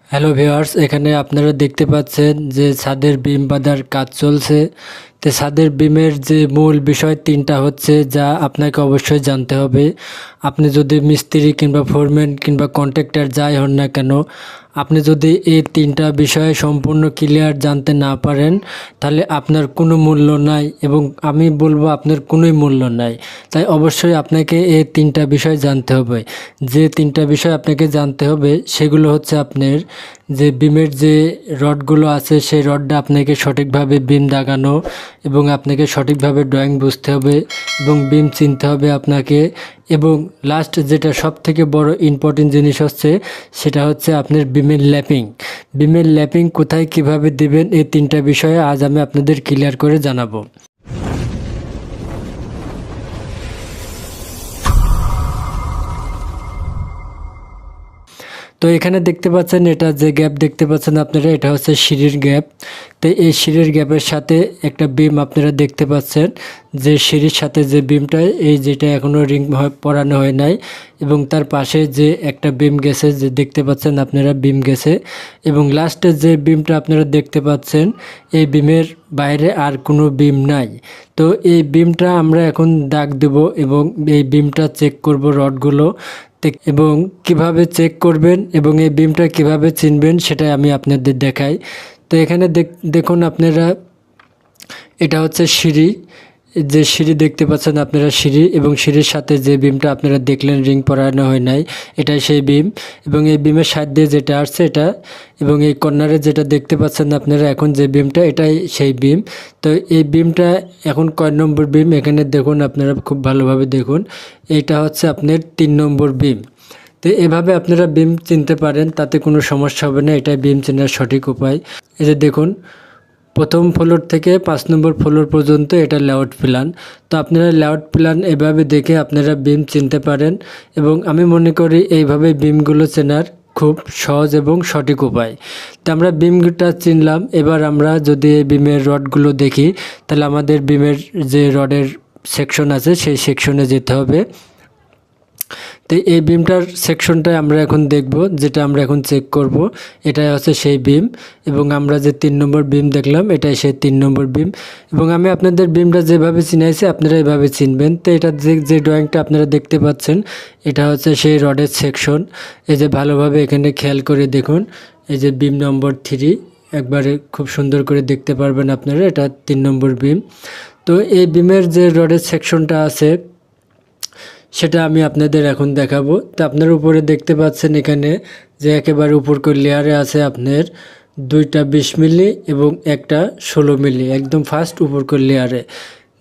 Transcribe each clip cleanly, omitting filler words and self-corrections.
Hello viewers, এখানে আপনারা দেখতে পাচ্ছেন যে ছাদের বিম বাঁধার কাজ চলছে। তো ছাদের বিমের যে মূল বিষয় তিনটা হচ্ছে, যা আপনাকে অবশ্যই জানতে হবে। আপনি যদি মিস্ত্রি কিংবা ফোরম্যান কিংবা কন্ট্রাক্টর যাই হন না কেন, আপনি যদি এই তিনটা বিষয়ে সম্পূর্ণ ক্লিয়ার জানতে না পারেন, তাহলে আপনার কোনো মূল্য নাই এবং আমি বলবো আপনার কোনোই মূল্য নাই। তাই অবশ্যই আপনাকে এই তিনটা বিষয় জানতে হবে। যে তিনটা বিষয় আপনাকে জানতে হবে সেগুলো হচ্ছে আপনার যে বিমের যে রডগুলো আছে, সেই রডটা আপনাকে সঠিকভাবে বিম দাগানো এবং আপনাকে সঠিকভাবে ড্রয়িং বুঝতে হবে এবং বিম চিনতে হবে আপনাকে। এবং লাস্ট যেটা সব থেকে বড় ইম্পর্টেন্ট জিনিস হচ্ছে, সেটা হচ্ছে আপনার বিমের ল্যাপিং। বিমের ল্যাপিং কোথায় কিভাবে দিবেন, এই তিনটা বিষয়ে আজ আমি আপনাদের ক্লিয়ার করে জানাবো। তো এখানে দেখতে পাচ্ছেন, এটা যে গ্যাপ দেখতে পাচ্ছেন আপনারা, এটা হচ্ছে সিঁড়ির গ্যাপ। তো এই সিঁড়ির গ্যাপের সাথে একটা বিম আপনারা দেখতে পাচ্ছেন, যে সিঁড়ির সাথে যে বিমটা, এই যেটা এখনও রিং পরানো হয় নাই, এবং তার পাশে যে একটা বিম গেছে, যে দেখতে পাচ্ছেন আপনারা বিম গেছে, এবং লাস্টে যে বিমটা আপনারা দেখতে পাচ্ছেন, এই বিমের বাইরে আর কোনো বিম নাই। তো এই বিমটা আমরা এখন দাগ দেব এবং এই বিমটা চেক করব রডগুলো, এবং কিভাবে চেক করবেন এবং এই বিমটা কিভাবে চিনবেন সেটাই আমি আপনাদের দেখাই। তো এখানে দেখুন আপনারা, এটা হচ্ছে সিঁড়ি। যে সিঁড়ি দেখতে পাচ্ছেন আপনারা, সিঁড়ি এবং সিঁড়ির সাথে যে বিমটা আপনারা দেখলেন রিং পরানো হয় নাই, এটাই সেই বিম। এবং এই বিমের সাইড দিয়ে যেটা আসছে এটা, এবং এই কর্নারে যেটা দেখতে পাচ্ছেন আপনারা এখন যে বিমটা, এটাই সেই বিম। তো এই বিমটা এখন কয় নম্বর বিম এখানে দেখুন, আপনারা খুব ভালোভাবে দেখুন, এটা হচ্ছে আপনার 3 নম্বর বিম। তো এভাবে আপনারা বিম চিনতে পারেন, তাতে কোনো সমস্যা হবে না। এটাই বিম চেনার সঠিক উপায়। এই যে দেখুন, প্রথম ফ্লোর থেকে 5 নম্বর ফ্লোর পর্যন্ত এটা লেআউট প্ল্যান। তো আপনারা লেআউট প্ল্যান এভাবে দেখে আপনারা বিম চিনতে পারেন, এবং আমি মনে করি এইভাবে বিমগুলো চেনার খুব সহজ এবং সঠিক উপায়। তো আমরা বিমটা চিনলাম, এবার আমরা যদি এই বিমের রডগুলো দেখি, তাহলে আমাদের বিমের যে রডের সেকশন আছে সেই সেকশনে যেতে হবে। তো এই বিমটার সেকশনটাই আমরা এখন দেখব, যেটা আমরা এখন চেক করব। এটাই হচ্ছে সেই বিম, এবং আমরা যে 3 নম্বর বিম দেখলাম, এটাই সেই 3 নম্বর বিম। এবং আমি আপনাদের বিমটা যেভাবে চিনাইছি আপনারা এভাবে চিনবেন। তো এটা যে ড্রয়িংটা আপনারা দেখতে পাচ্ছেন, এটা হচ্ছে সেই রডের সেকশন। এই যে ভালোভাবে এখানে খেয়াল করে দেখুন, এই যে বিম নম্বর 3, একবারে খুব সুন্দর করে দেখতে পারবেন আপনারা, এটা 3 নম্বর বিম। তো এই বিমের যে রডের সেকশনটা আছে, সেটা আমি আপনাদের এখন দেখাবো। তো আপনার উপরে দেখতে পাচ্ছেন এখানে, যে একেবারে উপর করে লেয়ারে আছে আপনার 2টা 20 মিলি এবং একটা 16 মিলি, একদম ফার্স্ট উপর করে লেয়ারে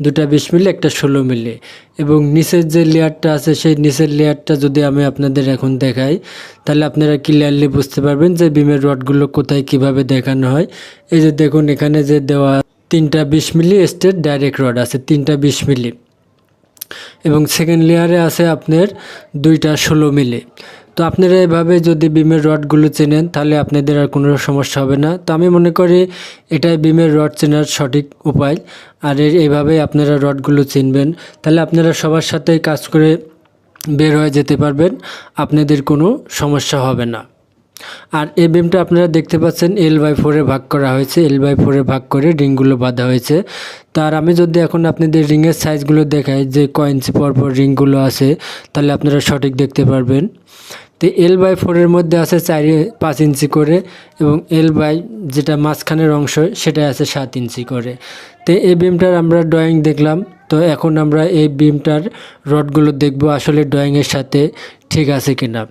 2টা 20 মিলি, একটা 16 মিলি। এবং নিচের যে লেয়ারটা আছে, সেই নিচের লেয়ারটা যদি আমি আপনাদের এখন দেখাই, তাহলে আপনারা ক্লিয়ারলি বুঝতে পারবেন যে বিমের রডগুলো কোথায় কিভাবে দেখানো হয়। এই যে দেখুন, এখানে যে দেওয়া 3টা 20 মিলি স্ট্রেট ডাইরেক্ট রড আছে, 3টা 20 মিলি, এবং সেকেন্ড লেয়ারে আছে আপনার 2টা 16 মিলি। তো আপনারা এভাবে যদি বিমের রডগুলো চেনেন, তাহলে আপনাদের আর কোনো সমস্যা হবে না। তো আমি মনে করি এটাই বিমের রড চেনার সঠিক উপায়। আর এইভাবেই আপনারা রডগুলো চিনবেন, তাহলে আপনারা সবার সাথেই কাজ করে বের হয়ে যেতে পারবেন, আপনাদের কোনো সমস্যা হবে না। আর এই বিমটা আপনারা দেখতে পাচ্ছেন L/4 ভাগ করা হয়েছে, L/4 ভাগ করে রিংগুলো বাঁধা হয়েছে। তার আমি যদি এখন আপনাদের রিংয়ের সাইজগুলো দেখাই, যে কয় ইঞ্চি পরপর রিংগুলো আছে, তাহলে আপনারা সঠিক দেখতে পারবেন। তো L/4 মধ্যে আছে 5 ইঞ্চি করে, এবং যেটা মাঝখানের অংশ, সেটা আছে 7 ইঞ্চি করে। তো এই বিমটার আমরা ড্রয়িং দেখলাম। তো এখন আমরা এই বিমটার রডগুলো দেখব আসলে ড্রয়িংয়ের সাথে ঠিক আছে কিনা।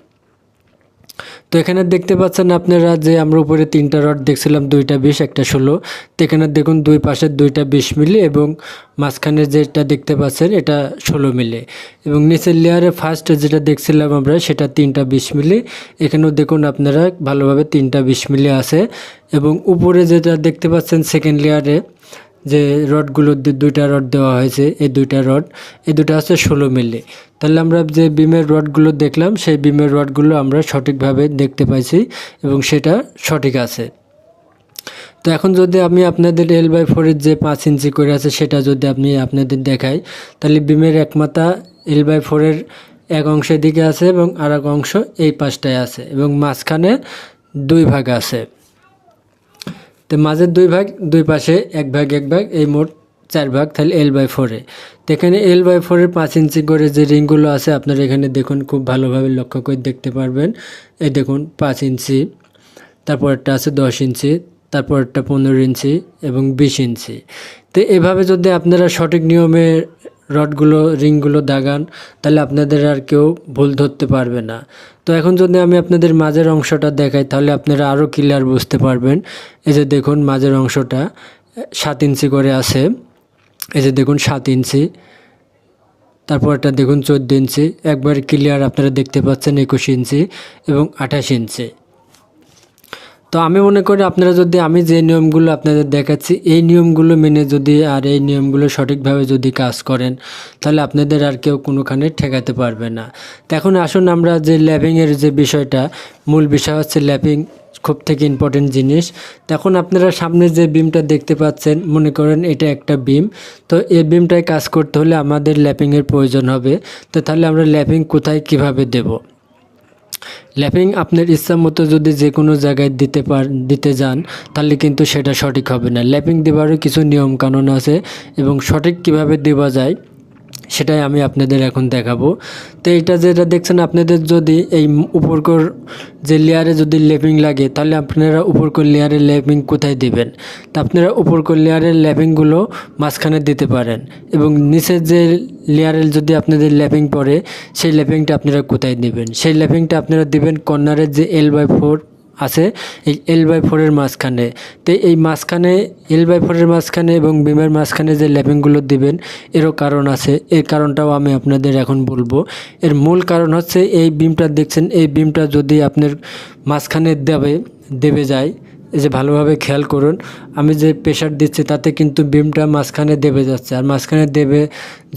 তো এখানে দেখতে পাচ্ছেন আপনারা, যে আমরা উপরে 3টা রড দেখছিলাম, 2টা 20 একটা 16। তো এখানে দেখুন দুই পাশের 2টা 20 মিলি, এবং মাঝখানে যেটা দেখতে পাচ্ছেন এটা 16 মিলি, এবং নিচের লেয়ারে ফার্স্ট যেটা দেখছিলাম আমরা, সেটা 3টা 20 মিলি। এখানেও দেখুন আপনারা ভালোভাবে 3টা 20 মিলি আছে, এবং উপরে যেটা দেখতে পাচ্ছেন সেকেন্ড লেয়ারে যে রডগুলো, 2টা রড দেওয়া হয়েছে, এই 2টা রড, এই 2টা হচ্ছে 16 মিলি। তাহলে আমরা যে বিমের রডগুলো দেখলাম, সেই বিমের রডগুলো আমরা সঠিকভাবে দেখতে পাইছি, এবং সেটা সঠিক আছে। তো এখন যদি আমি আপনাদের L/4 যে 5 ইঞ্চি করে আছে, সেটা যদি আমি আপনাদের দেখাই, তাহলে বিমের এক মাথা L/4 এক অংশের দিকে আছে, এবং আর এক অংশ এই পাশটায় আছে, এবং মাঝখানে 2 ভাগ আছে। তো মাঝের 2 ভাগ, 2 পাশে 1 ভাগ 1 ভাগ, এই মোট 4 ভাগ, তাহলে L/4 এ। তো এখানে L/4 এর 5 ইঞ্চি করে যে রিংগুলো আছে আপনারা এখানে দেখুন, খুব ভালোভাবে লক্ষ্য করে দেখতে পারবেন। এই দেখুন 5 ইঞ্চি, তারপরটা আছে 10 ইঞ্চি, তারপরটা 15 ইঞ্চি এবং 20 ইঞ্চি। তো এভাবে যদি আপনারা সঠিক নিয়মে রডগুলো রিংগুলো দাগান তাহলে আপনাদের আর কেউ ভুল ধরতে পারবে না। তো এখন যদি আমি আপনাদের মাঝের অংশটা দেখাই তাহলে আপনারা আরও ক্লিয়ার বুঝতে পারবেন। এই যে দেখুন মাঝের অংশটা 7 ইঞ্চি করে আছে। এই যে দেখুন 7 ইঞ্চি, তারপরটা দেখুন 14 ইঞ্চি, একবার ক্লিয়ার আপনারা দেখতে পাচ্ছেন 21 ইঞ্চি এবং 28 ইঞ্চি। তো আমি মনে করি আপনারা যদি আমি যে নিয়মগুলো আপনাদের দেখাচ্ছি এই নিয়মগুলো মেনে যদি আর এই নিয়মগুলো সঠিকভাবে যদি কাজ করেন তাহলে আপনাদের আর কেউ কোনোখানে ঠেকাতে পারবে না। তো এখন আসুন আমরা যে ল্যাপিংয়ের যে বিষয়টা, মূল বিষয় হচ্ছে ল্যাপিং খুব থেকে ইম্পর্টেন্ট জিনিস। তখন আপনারা সামনে যে বিমটা দেখতে পাচ্ছেন মনে করেন এটা একটা বিম। তো এই বিমটায় কাজ করতে হলে আমাদের ল্যাপিংয়ের প্রয়োজন হবে। তো তাহলে আমরা ল্যাপিং কোথায় কিভাবে দেব? ল্যাপিং আপনার ইচ্ছা মতো যদি যে কোনো জায়গায় দিতে যান তাহলে কিন্তু সেটা সঠিক হবে না। ল্যাপিং দেওয়ারও কিছু নিয়ম কানুন আছে এবং সঠিক কিভাবে দেওয়া যায় সেটাই আমি আপনাদের এখন দেখাবো। তো এটা যেটা দেখছেন আপনাদের যদি এই উপরকর যে লেয়ারে যদি ল্যাপিং লাগে তাহলে আপনারা উপরকর লেয়ারের ল্যাপিং কোথায় দিবেন? তা আপনারা উপরকর লেয়ারের ল্যাপিংগুলো মাঝখানে দিতে পারেন এবং নিচের যে লেয়ারের যদি আপনাদের ল্যাপিং পড়ে সেই ল্যাপিংটা আপনারা কোথায় দিবেন? সেই ল্যাপিংটা আপনারা দিবেন কর্নারের যে L/4 আছে এই L/4 এর মাঝখানে। তো এই মাঝখানে L/4 এর মাঝখানে এবং বিমের মাঝখানে যে ল্যাপিংগুলো দিবেন এরও কারণ আছে। এর কারণটাও আমি আপনাদের এখন বলবো। এর মূল কারণ হচ্ছে এই বিমটা দেখছেন, এই বিমটা যদি আপনার মাঝখানে দেবে যায়, এই যে ভালোভাবে খেয়াল করুন, আমি যে প্রেশার দিচ্ছি তাতে কিন্তু বিমটা মাঝখানে দেবে যাচ্ছে, আর মাঝখানে দেবে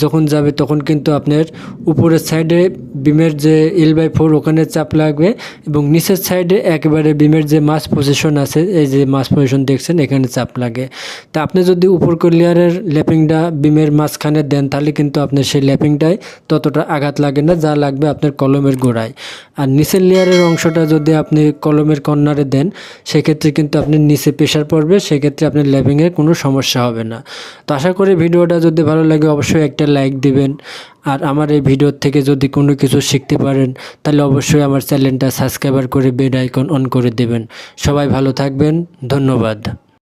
যখন যাবে তখন কিন্তু আপনার উপরের সাইডে বিমের যে L/4 ওখানে চাপ লাগবে এবং নিচের সাইডে একেবারে বিমের যে মাস পজিশন আছে, এই যে মাস পজিশন দেখছেন এখানে চাপ লাগে। তা আপনি যদি উপরকর লেয়ারের ল্যাপিংটা বিমের মাঝখানে দেন তাহলে কিন্তু আপনার সেই ল্যাপিংটায় ততটা আঘাত লাগে না, যা লাগবে আপনার কলমের গোড়ায়। আর নিচের লেয়ারের অংশটা যদি আপনি কলমের কর্নারে দেন সেক্ষেত্রে কিন্তু আপনার নিচে প্রেশার পড়বে, সেক্ষেত্রে আপনার ল্যাপিংয়ের কোনো সমস্যা হবে না। তো আশা করি ভিডিওটা যদি ভালো লাগে অবশ্যই একটা লাইক দিবেন, আর আমার এই ভিডিও থেকে যদি কোনো কিছু শিখতে পারেন তাহলে অবশ্যই আমার চ্যানেলটা সাবস্ক্রাইব করে বেল আইকন অন করে দেবেন। সবাই ভালো থাকবেন, ধন্যবাদ।